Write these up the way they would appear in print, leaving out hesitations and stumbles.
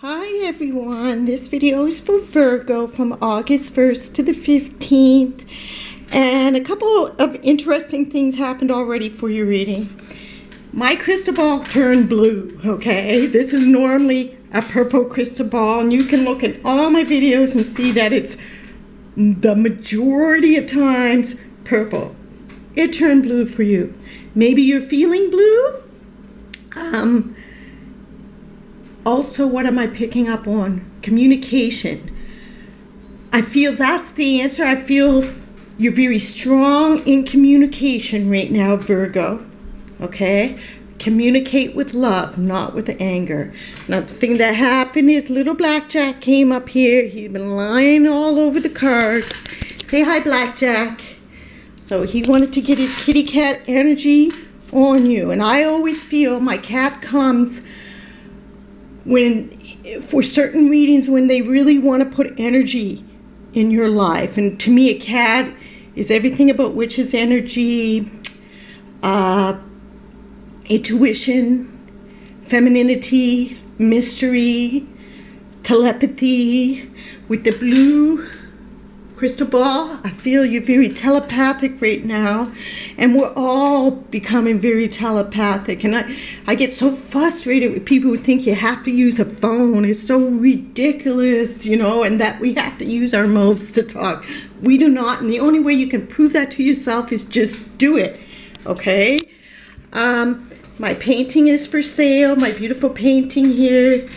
Hi everyone, this video is for Virgo from August 1st to the 15th, and a couple of interesting things happened already for your reading. My crystal ball turned blue, okay? This is normally a purple crystal ball, and you can look at all my videos and see that it's the majority of times purple. It turned blue for you. Maybe you're feeling blue. Also, what am I picking up on? Communication. I feel that's the answer. I feel you're very strong in communication right now, Virgo. Okay? Communicate with love, not with anger. Now, the thing that happened is little Blackjack came up here. He'd been lying all over the cards. Say hi, Blackjack. So he wanted to get his kitty cat energy on you. And I always feel my cat comes for certain readings when they really want to put energy in your life. And to me, a cat is everything about witch's energy, intuition, femininity, mystery, telepathy. With the blue crystal ball, I feel you're very telepathic right now, and we're all becoming very telepathic. And I get so frustrated with people who think you have to use a phone. It's so ridiculous, you know, and that we have to use our mouths to talk. We do not, and the only way you can prove that to yourself is just do it, okay? My painting is for sale, my beautiful painting here.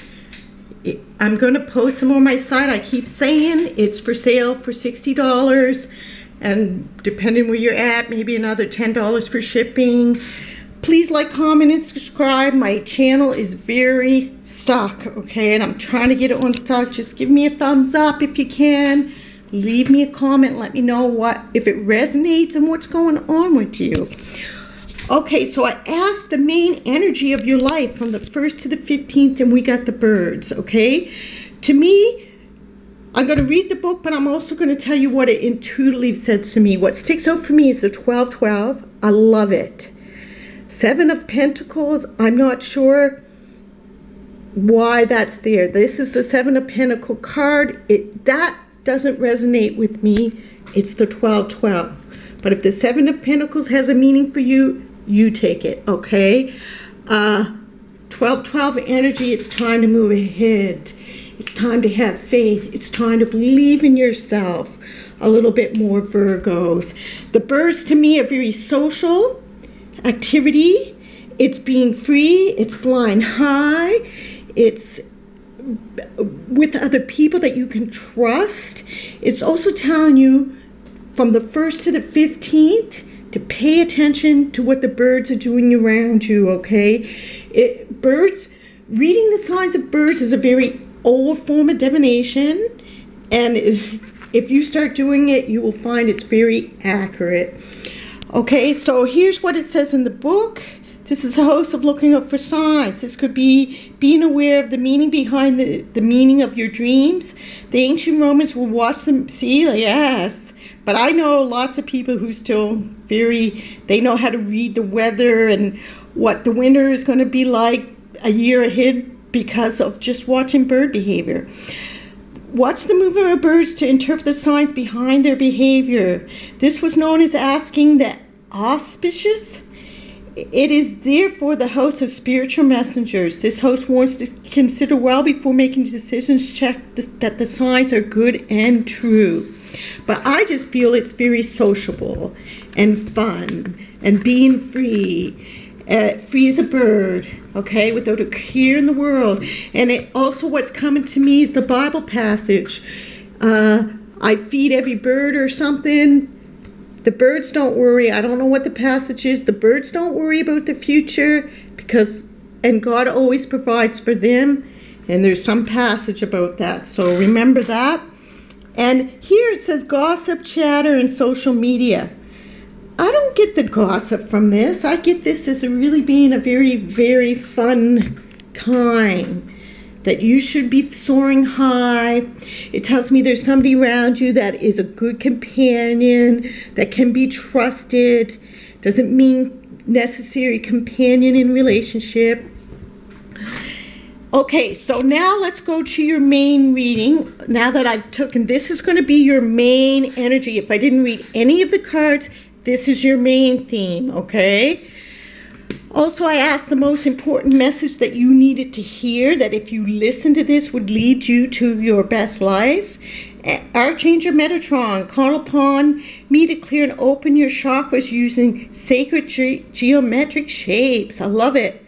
I'm going to post them on my site. I keep saying it's for sale for $60, and depending where you're at, maybe another $10 for shipping. Please like, comment, and subscribe. My channel is very stuck, okay, and I'm trying to get it on stock. Just give me a thumbs up if you can. Leave me a comment. Let me know if it resonates and what's going on with you. Okay, so I asked the main energy of your life from the 1st to the 15th, and we got the birds, okay? To me, I'm going to read the book, but I'm also going to tell you what it intuitively said to me. What sticks out for me is the 12-12. I love it. 7 of Pentacles, I'm not sure why that's there. This is the 7 of Pentacles card. That doesn't resonate with me. It's the 12-12. But if the 7 of Pentacles has a meaning for you, you take it, okay? 12-12 energy, it's time to move ahead. It's time to have faith. It's time to believe in yourself a little bit more, Virgos. The birds to me are very social activity. It's being free. It's flying high. It's with other people that you can trust. It's also telling you from the 1st to the 15th to pay attention to what the birds are doing around you, okay? Reading the signs of birds is a very old form of divination, and if you start doing it, you will find it's very accurate. Okay, so here's what it says in the book. This is a host of looking up for signs. This could be being aware of the meaning behind the meaning of your dreams. The ancient Romans will watch them, see, yes. But I know lots of people who still they know how to read the weather and what the winter is going to be like a year ahead because of just watching bird behavior. Watch the movement of birds to interpret the signs behind their behavior. This was known as asking the auspicious. It is therefore the host of spiritual messengers. This host wants to consider well before making decisions, check that the signs are good and true. But I just feel it's very sociable and fun and being free, free as a bird, okay, without a care in the world. And it also, what's coming to me is the Bible passage. I feed every bird or something. The birds don't worry. I don't know what the passage is. The birds don't worry about the future and God always provides for them. And there's some passage about that. So remember that. And here it says gossip, chatter, and social media. I don't get the gossip from this. I get this as really being a very, very fun time. That you should be soaring high. It tells me there's somebody around you that is a good companion, that can be trusted. Doesn't mean necessary companion in relationship. Okay, so now let's go to your main reading. Now that I've taken, this is going to be your main energy. If I didn't read any of the cards, this is your main theme, okay? Also, I asked the most important message that you needed to hear, that if you listen to this would lead you to your best life. Archangel Metatron, call upon me to clear and open your chakras using sacred geometric shapes. I love it.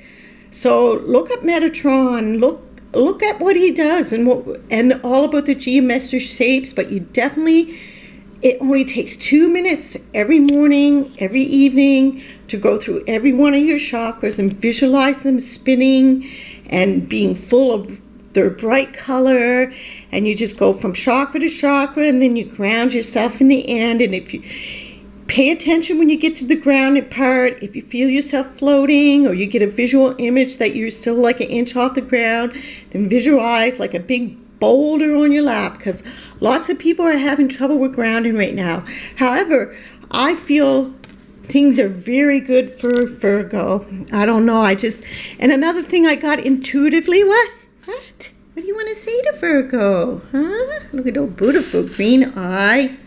So look at Metatron, look at what he does and all about the geometric shapes, but you definitely, it only takes 2 minutes every morning, every evening to go through every one of your chakras and visualize them spinning and being full of their bright color, and you just go from chakra to chakra, and then you ground yourself in the end. And if you pay attention when you get to the grounded part, if you feel yourself floating or you get a visual image that you're still like an inch off the ground, then visualize like a big boulder on your lap, because lots of people are having trouble with grounding right now. However, I feel things are very good for Virgo. I don't know, and another thing I got intuitively, what do you want to say to Virgo? Huh? Look at those beautiful green eyes.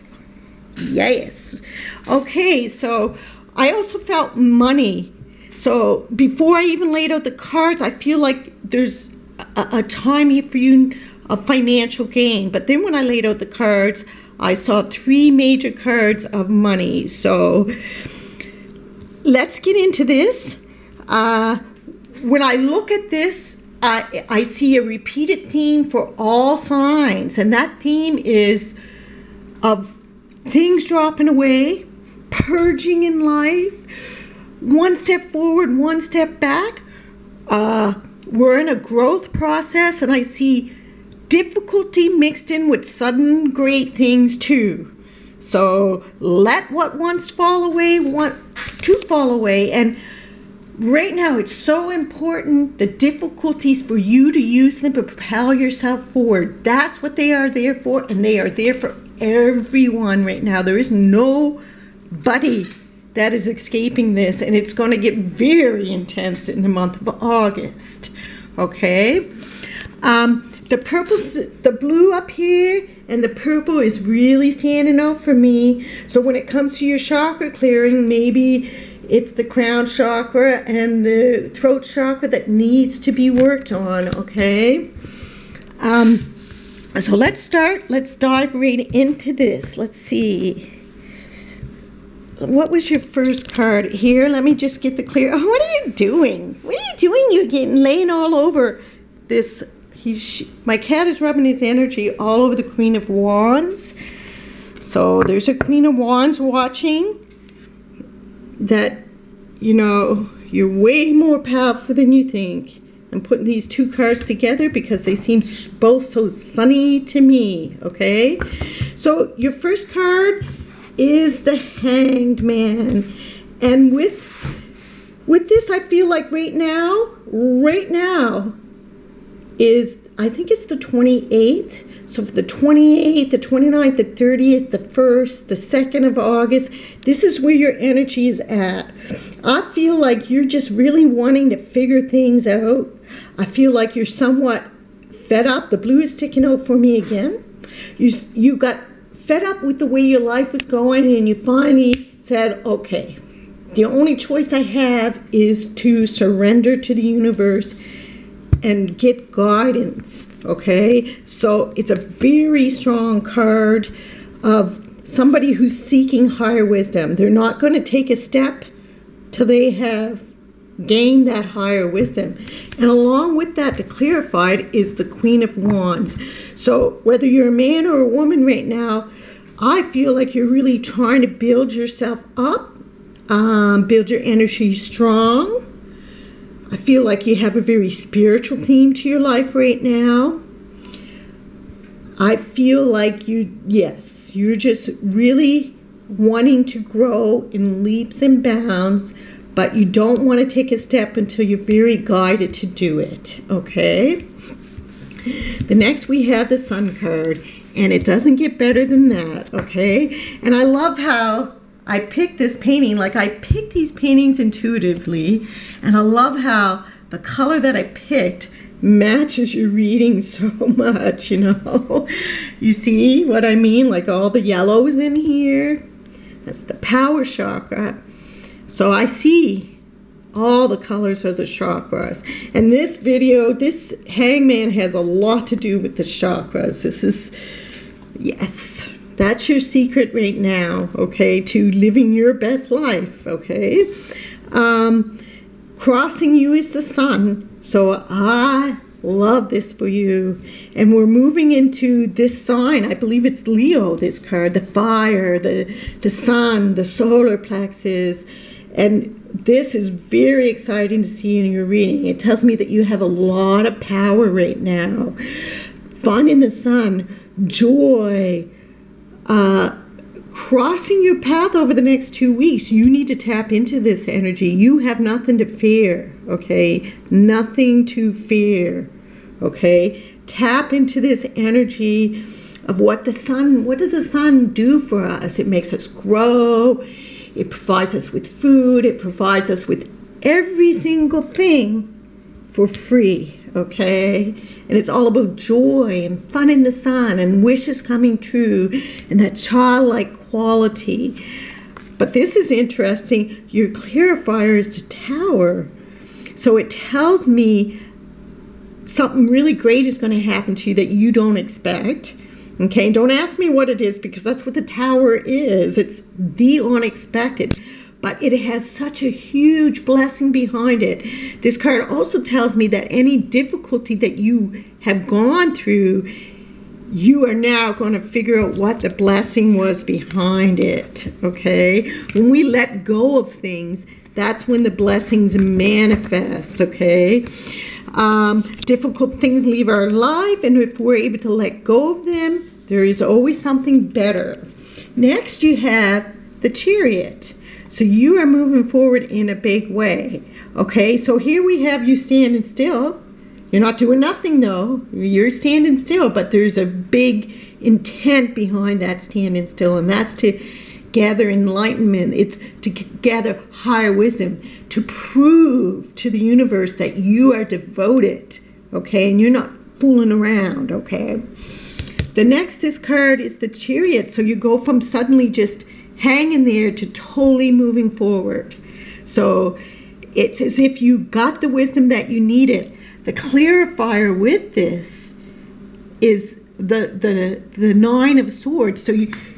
Yes. Okay, so I also felt money. So before I even laid out the cards, I feel like there's a time here for you of financial gain. But then when I laid out the cards, I saw 3 major cards of money. So let's get into this. When I look at this, I see a repeated theme for all signs, and that theme is of things dropping away, purging in life, one step forward, one step back. We're in a growth process, and I see difficulty mixed in with sudden great things too. So let what once fall away want to fall away. And right now it's so important, the difficulties, for you to use them to propel yourself forward. That's what they are there for, and they are there for everyone right now. There is nobody that is escaping this, and it's going to get very intense in the month of August. Okay, the blue up here and the purple is really standing out for me. So when it comes to your chakra clearing, maybe it's the crown chakra and the throat chakra that needs to be worked on. Okay. So let's dive right into this. Let's see. What was your first card here? Let me just get the clear. Oh, what are you doing? What are you doing? You're getting laying all over this. My cat is rubbing his energy all over the Queen of Wands. So there's a Queen of Wands watching. That, you know, you're way more powerful than you think. I'm putting these 2 cards together because they seem both so sunny to me, okay? So your first card is the Hanged Man. And with this, I feel like right now is, I think it's the 28th. So for the 28th, the 29th, the 30th, the 1st, the 2nd of August, this is where your energy is at. I feel like you're just really wanting to figure things out. I feel like you're somewhat fed up. The blue is sticking out for me again. You got fed up with the way your life was going, and you finally said, okay, the only choice I have is to surrender to the universe and get guidance. Okay, so it's a very strong card of somebody who's seeking higher wisdom. They're not going to take a step till they have gained that higher wisdom. And along with that, the clarified is the Queen of Wands. So whether you're a man or a woman right now, I feel like you're really trying to build yourself up, build your energy strong. I feel like you have a very spiritual theme to your life right now. I feel like you're just really wanting to grow in leaps and bounds, but you don't want to take a step until you're very guided to do it, okay? The next we have the Sun card, and it doesn't get better than that, okay? And I love how I picked this painting, like I picked these paintings intuitively, and I love how the color that I picked matches your reading so much, you know. You see what I mean? Like all the yellows in here. That's the power chakra. So I see all the colors of the chakras. And this video, this hangman has a lot to do with the chakras. This is, yes, that's your secret right now, okay, to living your best life, okay? Crossing you is the sun. So I love this for you. And we're moving into this sign. I believe it's Leo, this card. The fire, the sun, the solar plexus. And this is very exciting to see in your reading. It tells me that you have a lot of power right now. Fun in the sun, joy, crossing your path over the next 2 weeks. You need to tap into this energy. You have nothing to fear, okay? Nothing to fear, okay? Tap into this energy of what does the sun do for us? It makes us grow. It provides us with food. It provides us with every single thing for free, okay? And it's all about joy and fun in the sun and wishes coming true and that childlike quality. But this is interesting. Your clarifier is the Tower. So it tells me something really great is going to happen to you that you don't expect. Okay, don't ask me what it is because that's what the Tower is. It's the unexpected. But it has such a huge blessing behind it. This card also tells me that any difficulty that you have gone through, you are now going to figure out what the blessing was behind it. Okay? When we let go of things, that's when the blessings manifest. Okay? Difficult things leave our life, and if we're able to let go of them, there is always something better. Next, you have the Chariot. So you are moving forward in a big way. Okay, so here we have you standing still. You're not doing nothing though. You're standing still, but there's a big intent behind that standing still, and that's to gather enlightenment. It's to gather higher wisdom, to prove to the universe that you are devoted, okay, and you're not fooling around, okay. The next, this card is the Chariot. So you go from suddenly just hanging there to totally moving forward. So it's as if you got the wisdom that you needed. The clarifier with this is the Nine of Swords. So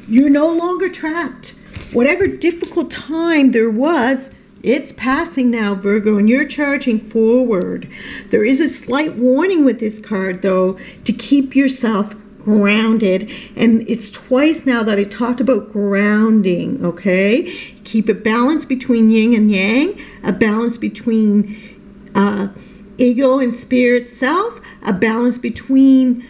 you're no longer trapped. Whatever difficult time there was, it's passing now, Virgo, and you're charging forward. There is a slight warning with this card, though, to keep yourself grounded. And it's twice now that I talked about grounding, okay? Keep a balance between yin and yang, a balance between ego and spirit self, a balance between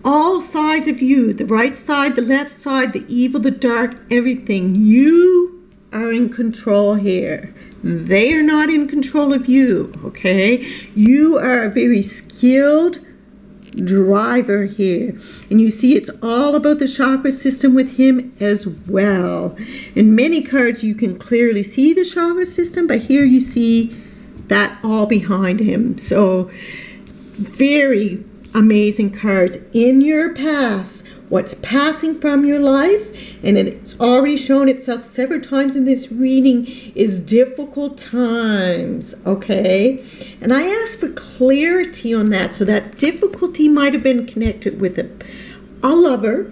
all sides of you, the right side, the left side, the evil, the dark, everything. You are in control here. They are not in control of you, okay? You are a very skilled driver here, and you see it's all about the chakra system with him as well. In many cards you can clearly see the chakra system, but here you see that all behind him. So very amazing cards in your past. What's passing from your life, and it's already shown itself several times in this reading, is difficult times, okay? And I asked for clarity on that. So that difficulty might have been connected with a lover,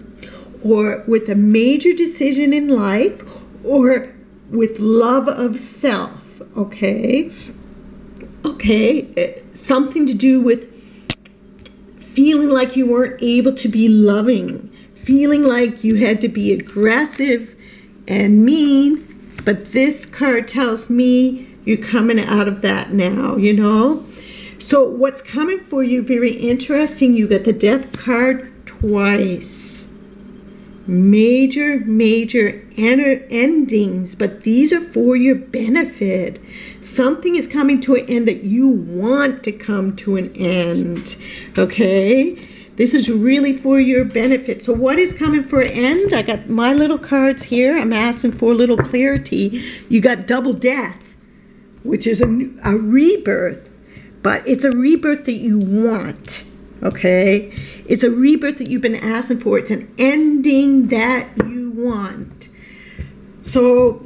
or with a major decision in life, or with love of self, okay? Okay, something to do with feeling like you weren't able to be loving, feeling like you had to be aggressive and mean, but this card tells me you're coming out of that now, you know? So what's coming for you, very interesting, you got the Death card twice. Major endings, but these are for your benefit. Something is coming to an end that you want to come to an end, okay? This is really for your benefit. So what is coming for an end? I got my little cards here. I'm asking for a little clarity. You got double death, which is a rebirth. but it's a rebirth that you want, okay? It's a rebirth that you've been asking for. It's an ending that you want. So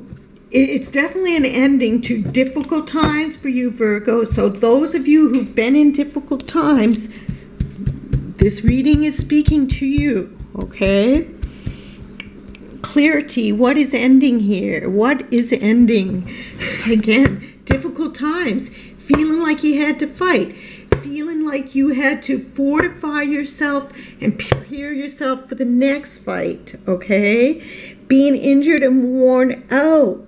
it's definitely an ending to difficult times for you, Virgo. So those of you who've been in difficult times, this reading is speaking to you, okay? Clarity, what is ending here? What is ending? Again, difficult times, feeling like you had to fight, feeling like you had to fortify yourself and prepare yourself for the next fight, okay? Being injured and worn out,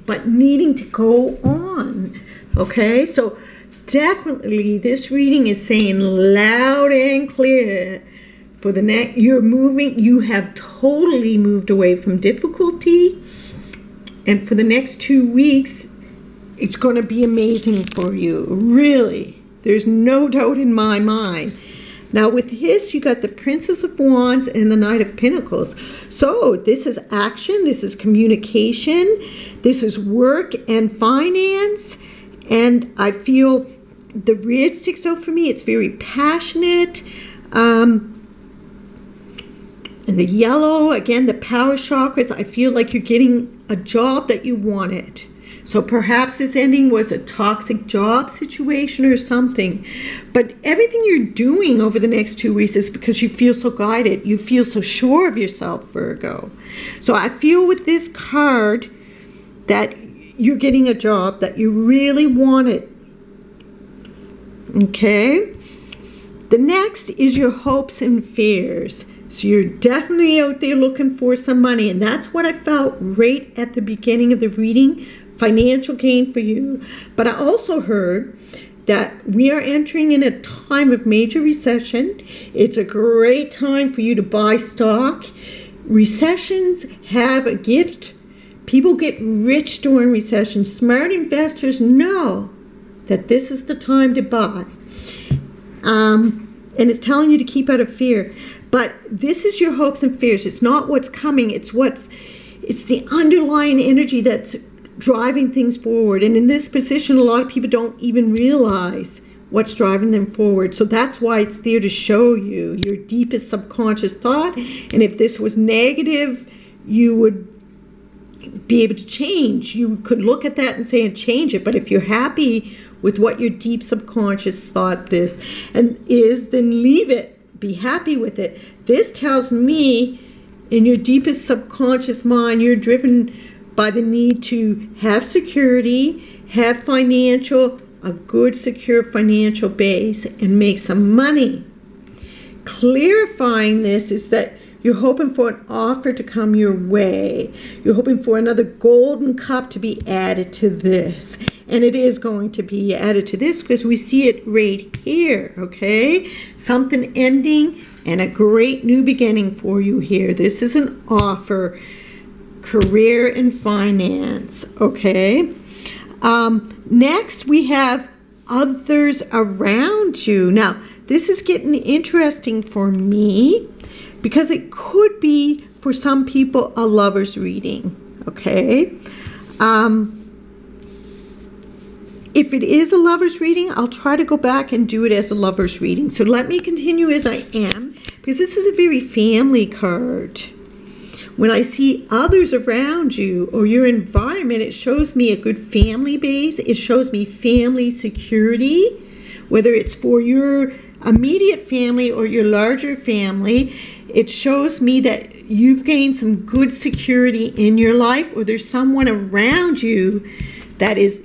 but needing to go on, okay? So definitely this reading is saying loud and clear, for the next, you have totally moved away from difficulty, and for the next 2 weeks, it's going to be amazing for you, really. There's no doubt in my mind. Now with this, you got the Princess of Wands and the Knight of Pentacles. So this is action, this is communication, this is work and finance, and I feel the red sticks out for me. It's very passionate. And the yellow, again, the power chakras, I feel like you're getting a job that you wanted. So perhaps this ending was a toxic job situation or something. But everything you're doing over the next 2 weeks is because you feel so guided. You feel so sure of yourself, Virgo. So I feel with this card that you're getting a job that you really wanted. Okay? The next is your hopes and fears. So you're definitely out there looking for some money, and that's what I felt right at the beginning of the reading, financial gain for you. But I also heard that we are entering in a time of major recession. It's a great time for you to buy stock. Recessions have a gift. People get rich during recessions. Smart investors know that this is the time to buy. And it's telling you to keep out of fear. But this is your hopes and fears. It's not what's coming. It's the underlying energy that's driving things forward. And in this position, a lot of people don't even realize what's driving them forward. So that's why it's there to show you your deepest subconscious thought. And if this was negative, you would be able to change. You could look at that and say and change it. But if you're happy with what your deep subconscious thought this and is, then leave it. Be happy with it. This tells me in your deepest subconscious mind, you're driven by the need to have security, have a good secure financial base, and make some money. Clarifying this is that you're hoping for an offer to come your way. You're hoping for another golden cup to be added to this. And it is going to be added to this because we see it right here, okay? Something ending and a great new beginning for you here. This is an offer, career and finance, okay? Next, we have others around you. Now, this is getting interesting for me because it could be, for some people, a lover's reading, okay? If it is a lover's reading, I'll try to go back and do it as a lover's reading. So let me continue as I am, because this is a very family card. When I see others around you or your environment, it shows me a good family base. It shows me family security, whether it's for your immediate family or your larger family. It shows me that you've gained some good security in your life, or there's someone around you that is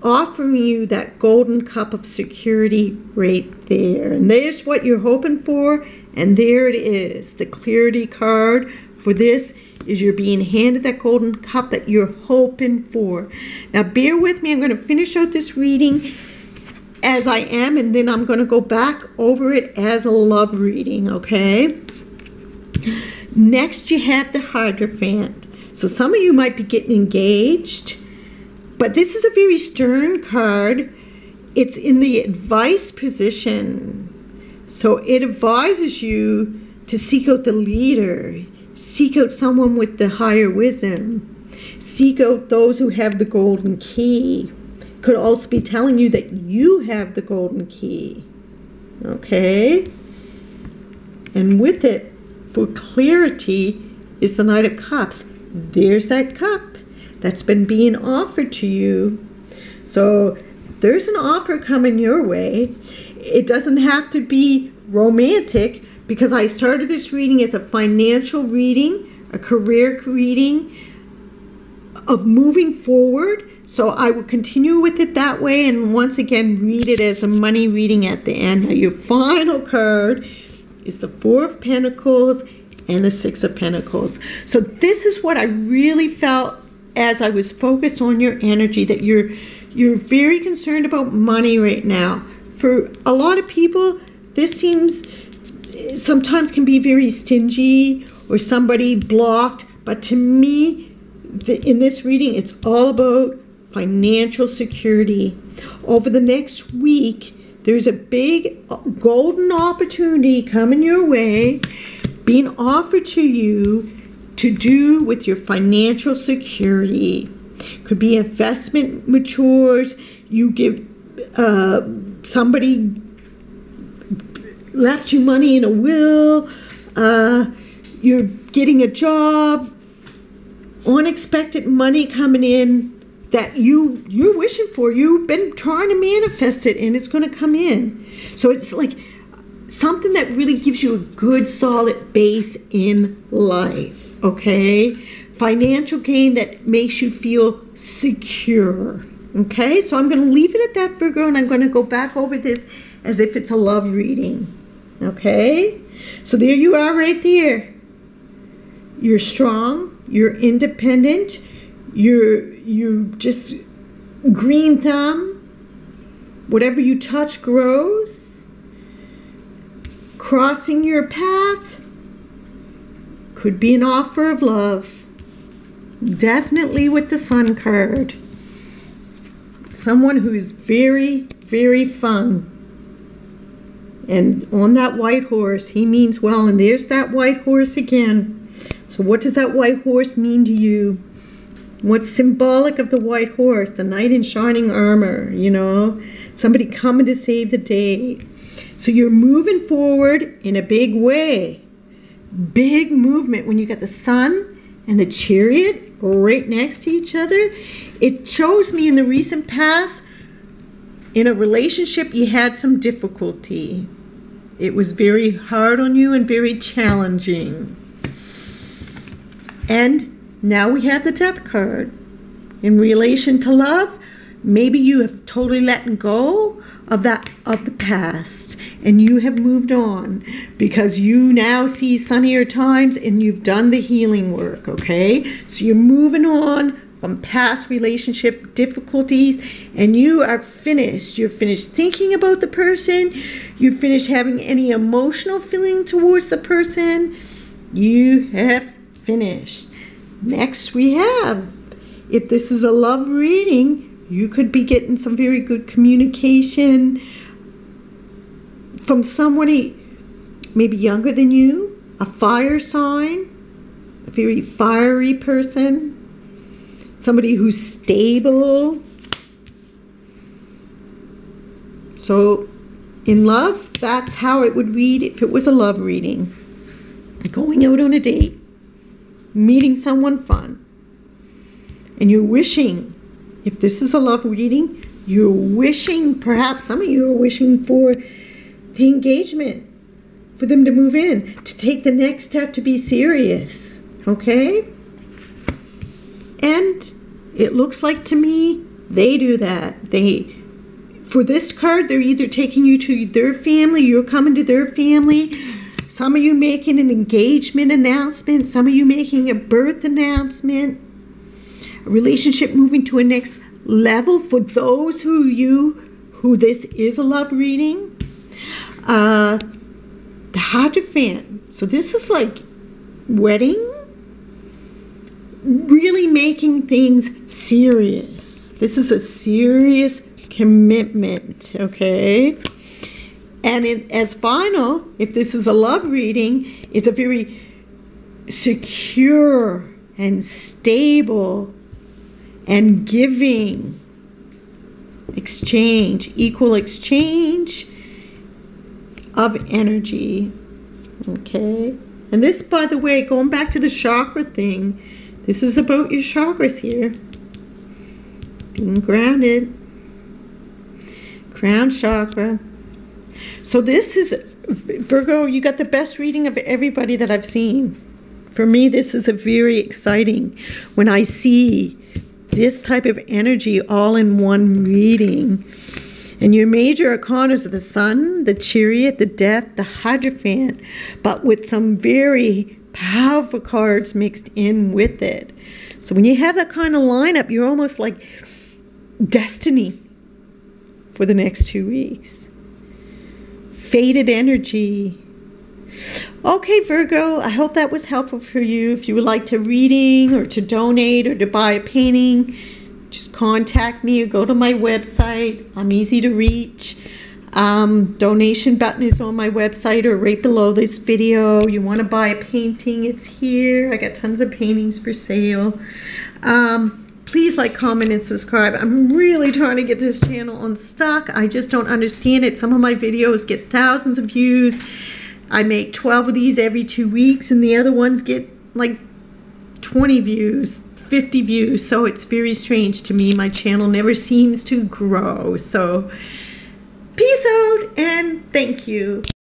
offering you that golden cup of security right there. And there's what you're hoping for, and there it is. The clarity card for this is you're being handed that golden cup that you're hoping for. Now bear with me, I'm going to finish out this reading as I am, and then I'm going to go back over it as a love reading, okay? Next you have the Hierophant. So some of you might be getting engaged, but this is a very stern card. It's in the advice position. So it advises you to seek out the leader. Seek out someone with the higher wisdom. Seek out those who have the golden key. Could also be telling you that you have the golden key. Okay? And with it, for clarity, is the Knight of Cups. There's that cup that's been being offered to you. So there's an offer coming your way. It doesn't have to be romantic, because I started this reading as a financial reading, a career reading of moving forward. So I will continue with it that way, and once again read it as a money reading at the end. Now your final card is the Four of Pentacles and the Six of Pentacles. So this is what I really felt as I was focused on your energy, that you're very concerned about money right now. For a lot of people, this seems sometimes can be very stingy or somebody blocked, but to me, in this reading, it's all about financial security. Over the next week, there's a big golden opportunity coming your way, being offered to you to do with your financial security. Could be investment matures, you give somebody left you money in a will, you're getting a job, unexpected money coming in that you're wishing for. You've been trying to manifest it, and it's going to come in. So it's like something that really gives you a good solid base in life, okay? Financial gain that makes you feel secure, okay? So I'm going to leave it at that, Virgo, and I'm going to go back over this as if it's a love reading, okay? So there you are right there. You're strong, you're independent, you're just green thumb. Whatever you touch grows. Crossing your path could be an offer of love. Definitely with the Sun card. Someone who is very, very fun. And on that white horse, he means well. And there's that white horse again. So what does that white horse mean to you? What's symbolic of the white horse? The knight in shining armor, you know? Somebody coming to save the day. So you're moving forward in a big way. Big movement. When you got the Sun and the Chariot right next to each other, it shows me in the recent past, in a relationship, you had some difficulty. It was very hard on you and very challenging. And now we have the Death card. In relation to love, maybe you have totally let go of the past, and you have moved on because you now see sunnier times and you've done the healing work, okay? So you're moving on from past relationship difficulties, and you are finished. You're finished thinking about the person. You're finished having any emotional feeling towards the person. You have finished. Next we have, if this is a love reading, you could be getting some very good communication from somebody maybe younger than you, a fire sign, a very fiery person, somebody who's stable. So in love, that's how it would read if it was a love reading. Going out on a date, meeting someone fun, and you're wishing, if this is a love reading, you're wishing, perhaps some of you are wishing for the engagement, for them to move in, to take the next step, to be serious, okay? And it looks like to me, they do that. For this card, they're either taking you to their family, you're coming to their family, some of you making an engagement announcement, some of you making a birth announcement, a relationship moving to a next level for those who this is a love reading. The Hierophant. So this is like wedding, really making things serious. This is a serious commitment, okay? And as final, if this is a love reading, it's a very secure and stable and giving exchange, equal exchange of energy. Okay, and this, by the way, going back to the chakra thing, this is about your chakras here. Being grounded. Crown chakra. So this is, Virgo, you got the best reading of everybody that I've seen. For me, this is a very exciting when I see this type of energy all in one reading. And your major arcanas are the Sun, the Chariot, the Death, the Hierophant, but with some very powerful cards mixed in with it. So when you have that kind of lineup, you're almost like destiny for the next 2 weeks. Fated energy. Okay, Virgo, I hope that was helpful for you. If you would like to reading or to donate or to buy a painting, just contact me or go to my website. I'm easy to reach. Donation button is on my website or right below this video. You want to buy a painting, it's here. I got tons of paintings for sale. Please like, comment, and subscribe. I'm really trying to get this channel unstuck. I just don't understand it. Some of my videos get thousands of views. I make 12 of these every 2 weeks, and the other ones get like 20 views, 50 views. So it's very strange to me. My channel never seems to grow. So peace out, and thank you.